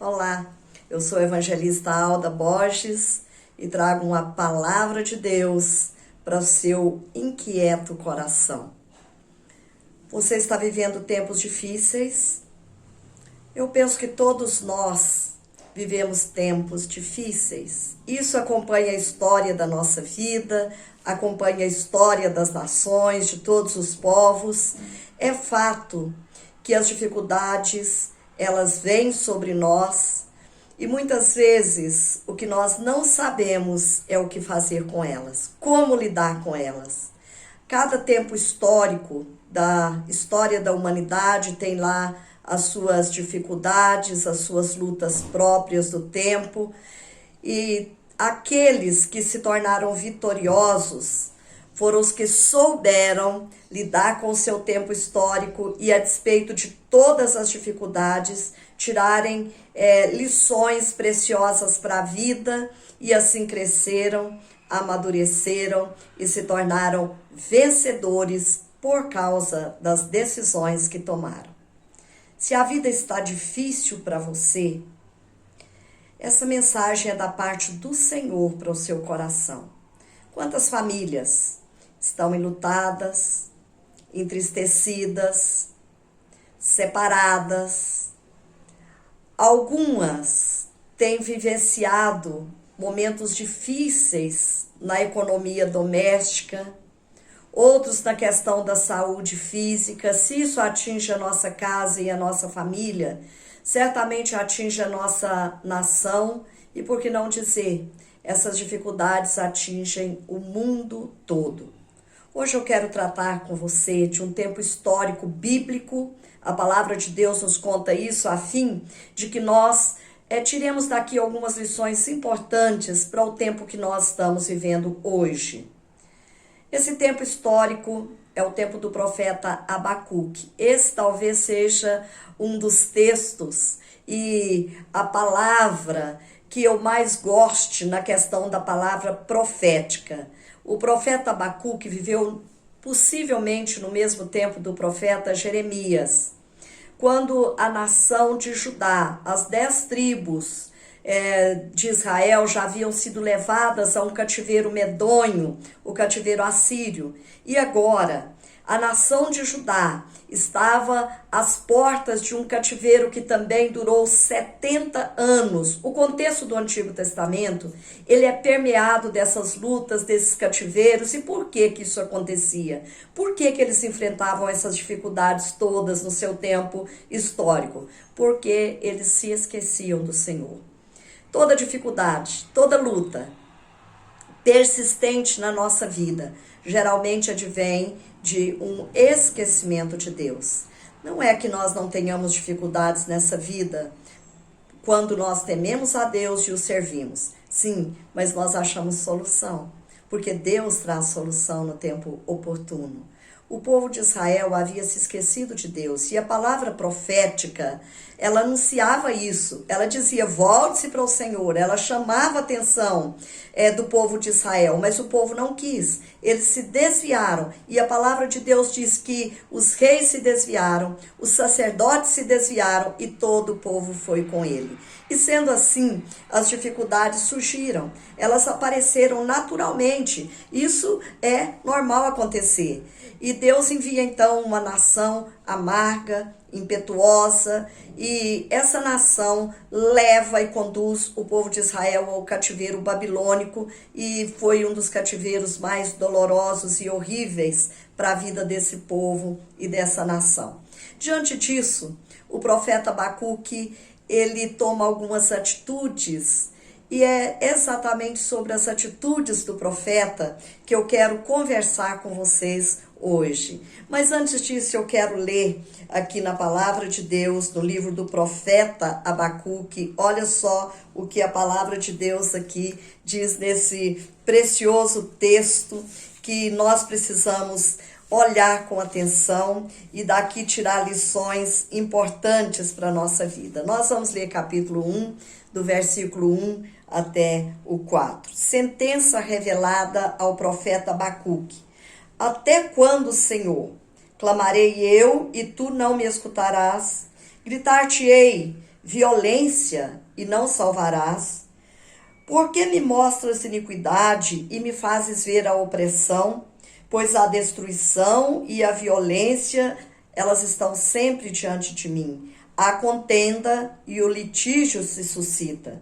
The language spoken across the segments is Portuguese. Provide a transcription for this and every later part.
Olá, eu sou a evangelista Alda Borges e trago uma palavra de Deus para o seu inquieto coração. Você está vivendo tempos difíceis? Eu penso que todos nós vivemos tempos difíceis. Isso acompanha a história da nossa vida, acompanha a história das nações, de todos os povos. É fato que as dificuldades, elas vêm sobre nós e muitas vezes o que nós não sabemos é o que fazer com elas, como lidar com elas. Cada tempo histórico da história da humanidade tem lá as suas dificuldades, as suas lutas próprias do tempo, e aqueles que se tornaram vitoriosos foram os que souberam lidar com o seu tempo histórico e, a despeito de todas as dificuldades, tirarem lições preciosas para a vida e assim cresceram, amadureceram e se tornaram vencedores por causa das decisões que tomaram. Se a vida está difícil para você, essa mensagem é da parte do Senhor para o seu coração. Quantas famílias estão enlutadas, entristecidas, separadas? Algumas têm vivenciado momentos difíceis na economia doméstica, outros na questão da saúde física. Se isso atinge a nossa casa e a nossa família, certamente atinge a nossa nação e, por que não dizer, essas dificuldades atingem o mundo todo. Hoje eu quero tratar com você de um tempo histórico bíblico. A palavra de Deus nos conta isso a fim de que nós tiremos daqui algumas lições importantes para o tempo que nós estamos vivendo hoje. Esse tempo histórico é o tempo do profeta Abacuque. Esse talvez seja um dos textos e a palavra que eu mais goste na questão da palavra profética. O profeta Abacuque viveu possivelmente no mesmo tempo do profeta Jeremias, quando a nação de Judá, as 10 tribos de Israel já haviam sido levadas a um cativeiro medonho, o cativeiro assírio. E agora, a nação de Judá estava às portas de um cativeiro que também durou 70 anos. O contexto do Antigo Testamento, ele é permeado dessas lutas, desses cativeiros. E por que que isso acontecia? Por que que eles enfrentavam essas dificuldades todas no seu tempo histórico? Porque eles se esqueciam do Senhor. Toda dificuldade, toda luta persistente na nossa vida, geralmente advém de um esquecimento de Deus. Não é que nós não tenhamos dificuldades nessa vida quando nós tememos a Deus e o servimos. Sim, mas nós achamos solução, porque Deus traz solução no tempo oportuno. O povo de Israel havia se esquecido de Deus e a palavra profética, ela anunciava isso. Ela dizia, volte-se para o Senhor. Ela chamava a atenção do povo de Israel, mas o povo não quis. Eles se desviaram e a palavra de Deus diz que os reis se desviaram, os sacerdotes se desviaram e todo o povo foi com ele. E sendo assim, as dificuldades surgiram, elas apareceram naturalmente. Isso é normal acontecer. E Deus envia então uma nação amarga, impetuosa, e essa nação leva e conduz o povo de Israel ao cativeiro babilônico, e foi um dos cativeiros mais dolorosos e horríveis para a vida desse povo e dessa nação. Diante disso, o profeta Abacuque, ele toma algumas atitudes, e é exatamente sobre as atitudes do profeta que eu quero conversar com vocês hoje. Mas antes disso, eu quero ler aqui na palavra de Deus, no livro do profeta Abacuque. Olha só o que a palavra de Deus aqui diz nesse precioso texto que nós precisamos olhar com atenção e daqui tirar lições importantes para a nossa vida. Nós vamos ler capítulo 1, do versículo 1 até o 4. Sentença revelada ao profeta Abacuque. Até quando, Senhor? Clamarei eu e tu não me escutarás? Gritar-te-ei, violência e não salvarás? Por que me mostras iniquidade e me fazes ver a opressão? Pois a destruição e a violência, elas estão sempre diante de mim. A contenda e o litígio se suscita.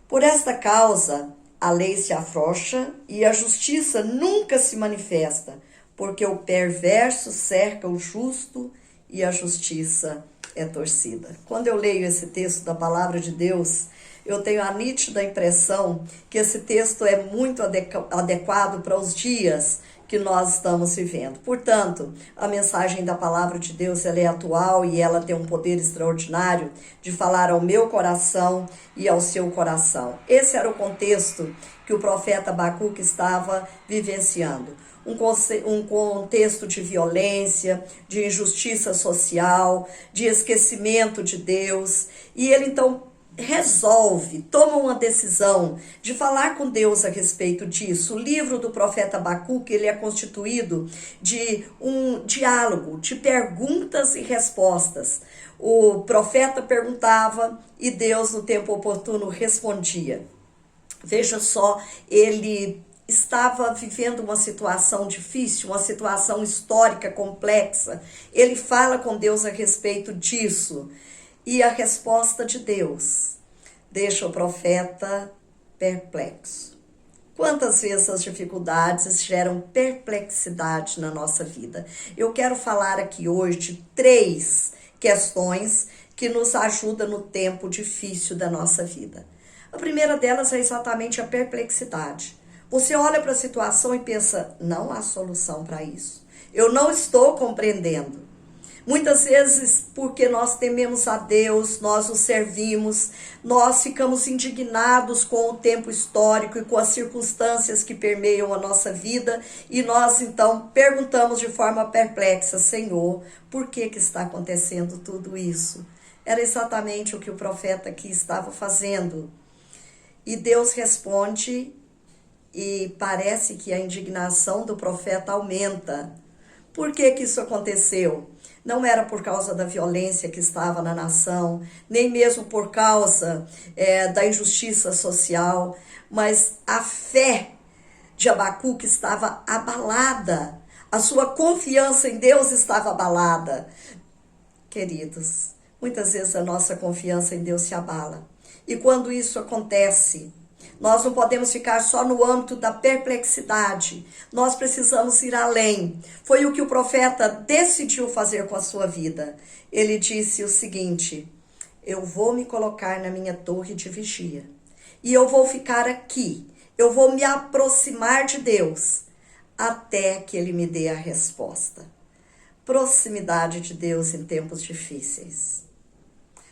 Por esta causa, a lei se afrouxa e a justiça nunca se manifesta, porque o perverso cerca o justo e a justiça é torcida. Quando eu leio esse texto da palavra de Deus, eu tenho a nítida impressão que esse texto é muito adequado para os dias que nós estamos vivendo. Portanto, a mensagem da palavra de Deus, ela é atual e ela tem um poder extraordinário de falar ao meu coração e ao seu coração. Esse era o contexto que o profeta Abacuque estava vivenciando. Um contexto de violência, de injustiça social, de esquecimento de Deus. E ele então toma uma decisão de falar com Deus a respeito disso. O livro do profeta Abacuque, ele é constituído de um diálogo, de perguntas e respostas. O profeta perguntava e Deus, no tempo oportuno, respondia. Veja só, ele estava vivendo uma situação difícil, uma situação histórica complexa. Ele fala com Deus a respeito disso. E a resposta de Deus deixa o profeta perplexo. Quantas vezes as dificuldades geram perplexidade na nossa vida? Eu quero falar aqui hoje de 3 questões que nos ajudam no tempo difícil da nossa vida. A primeira delas é exatamente a perplexidade. Você olha para a situação e pensa, não há solução para isso. Eu não estou compreendendo. Muitas vezes, porque nós tememos a Deus, nós o servimos, nós ficamos indignados com o tempo histórico e com as circunstâncias que permeiam a nossa vida, e nós então perguntamos de forma perplexa, Senhor, por que está acontecendo tudo isso? Era exatamente o que o profeta aqui estava fazendo. E Deus responde, e parece que a indignação do profeta aumenta. Por que isso aconteceu? Não era por causa da violência que estava na nação, nem mesmo por causa da injustiça social, mas a fé de Abacuque estava abalada, a sua confiança em Deus estava abalada. Queridos, muitas vezes a nossa confiança em Deus se abala. E quando isso acontece, nós não podemos ficar só no âmbito da perplexidade. Nós precisamos ir além. Foi o que o profeta decidiu fazer com a sua vida. Ele disse o seguinte: eu vou me colocar na minha torre de vigia. E eu vou ficar aqui. Eu vou me aproximar de Deus até que Ele me dê a resposta. Proximidade de Deus em tempos difíceis.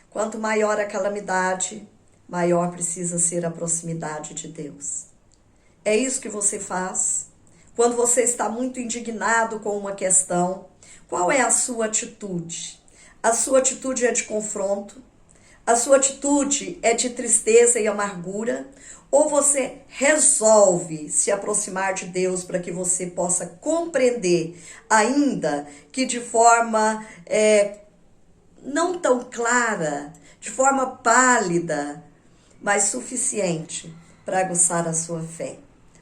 Quanto maior a calamidade, maior precisa ser a proximidade de Deus. É isso que você faz? Quando você está muito indignado com uma questão, qual é a sua atitude? A sua atitude é de confronto? A sua atitude é de tristeza e amargura? Ou você resolve se aproximar de Deus para que você possa compreender, ainda que de forma não tão clara, de forma pálida, mas suficiente para aguçar a sua fé,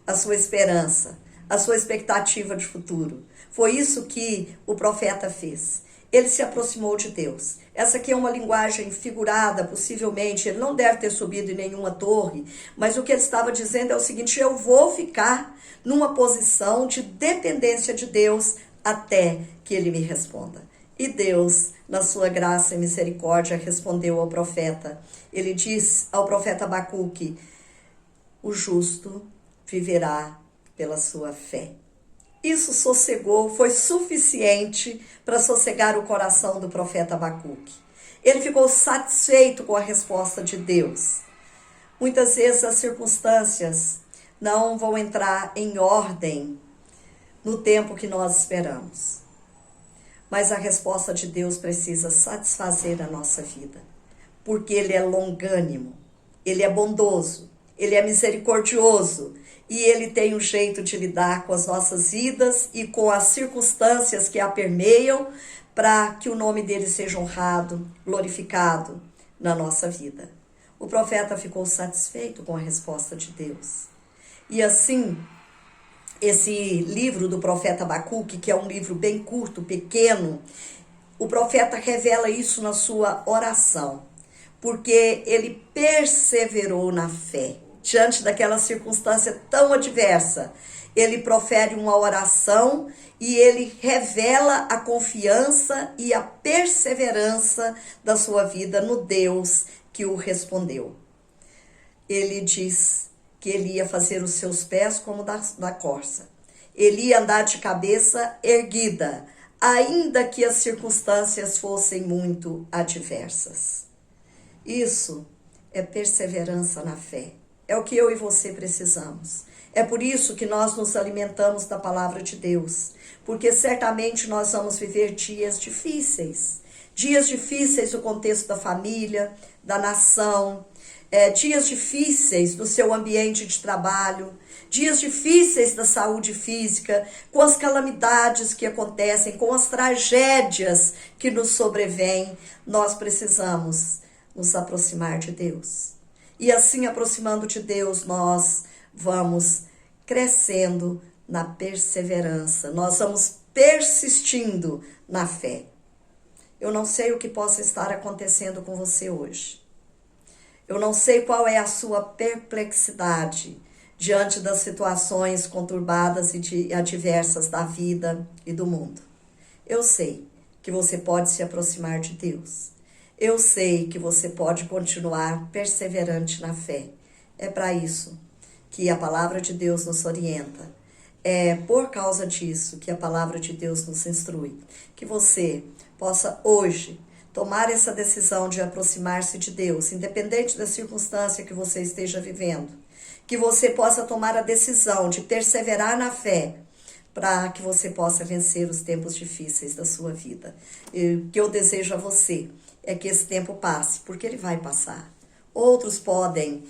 a sua esperança, a sua expectativa de futuro. Foi isso que o profeta fez. Ele se aproximou de Deus. Essa aqui é uma linguagem figurada, possivelmente. Ele não deve ter subido em nenhuma torre, mas o que ele estava dizendo é o seguinte: eu vou ficar numa posição de dependência de Deus até que Ele me responda. E Deus, na sua graça e misericórdia, respondeu ao profeta. Ele diz ao profeta Abacuque: o justo viverá pela sua fé. Isso sossegou, foi suficiente para sossegar o coração do profeta Abacuque. Ele ficou satisfeito com a resposta de Deus. Muitas vezes as circunstâncias não vão entrar em ordem no tempo que nós esperamos. Mas a resposta de Deus precisa satisfazer a nossa vida, porque Ele é longânimo, Ele é bondoso, Ele é misericordioso e Ele tem um jeito de lidar com as nossas vidas e com as circunstâncias que a permeiam para que o nome dEle seja honrado, glorificado, na nossa vida. O profeta ficou satisfeito com a resposta de Deus. E assim, esse livro do profeta Abacuque, que é um livro bem curto, pequeno, o profeta revela isso na sua oração, porque ele perseverou na fé. Diante daquela circunstância tão adversa, ele profere uma oração e ele revela a confiança e a perseverança da sua vida no Deus que o respondeu. Ele diz que ele ia fazer os seus pés como da corça. Ele ia andar de cabeça erguida, ainda que as circunstâncias fossem muito adversas. Isso é perseverança na fé. É o que eu e você precisamos. É por isso que nós nos alimentamos da palavra de Deus, porque certamente nós vamos viver dias difíceis. Dias difíceis no contexto da família, da nação, dias difíceis no seu ambiente de trabalho, dias difíceis da saúde física, com as calamidades que acontecem, com as tragédias que nos sobrevêm. Nós precisamos nos aproximar de Deus. E assim, aproximando de Deus, nós vamos crescendo na perseverança, nós vamos persistindo na fé. Eu não sei o que possa estar acontecendo com você hoje. Eu não sei qual é a sua perplexidade diante das situações conturbadas e adversas da vida e do mundo. Eu sei que você pode se aproximar de Deus. Eu sei que você pode continuar perseverante na fé. É para isso que a palavra de Deus nos orienta. É por causa disso que a palavra de Deus nos instrui. Que você possa hoje tomar essa decisão de aproximar-se de Deus, independente da circunstância que você esteja vivendo. Que você possa tomar a decisão de perseverar na fé, para que você possa vencer os tempos difíceis da sua vida. E o que eu desejo a você é que esse tempo passe, porque ele vai passar. Outros podem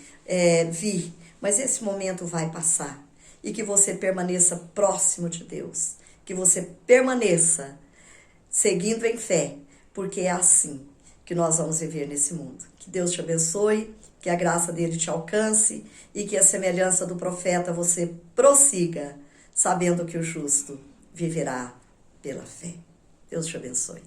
vir, mas esse momento vai passar. E que você permaneça próximo de Deus. Que você permaneça seguindo em fé, porque é assim que nós vamos viver nesse mundo. Que Deus te abençoe, que a graça dele te alcance e que a semelhança do profeta você prossiga, sabendo que o justo viverá pela fé. Deus te abençoe.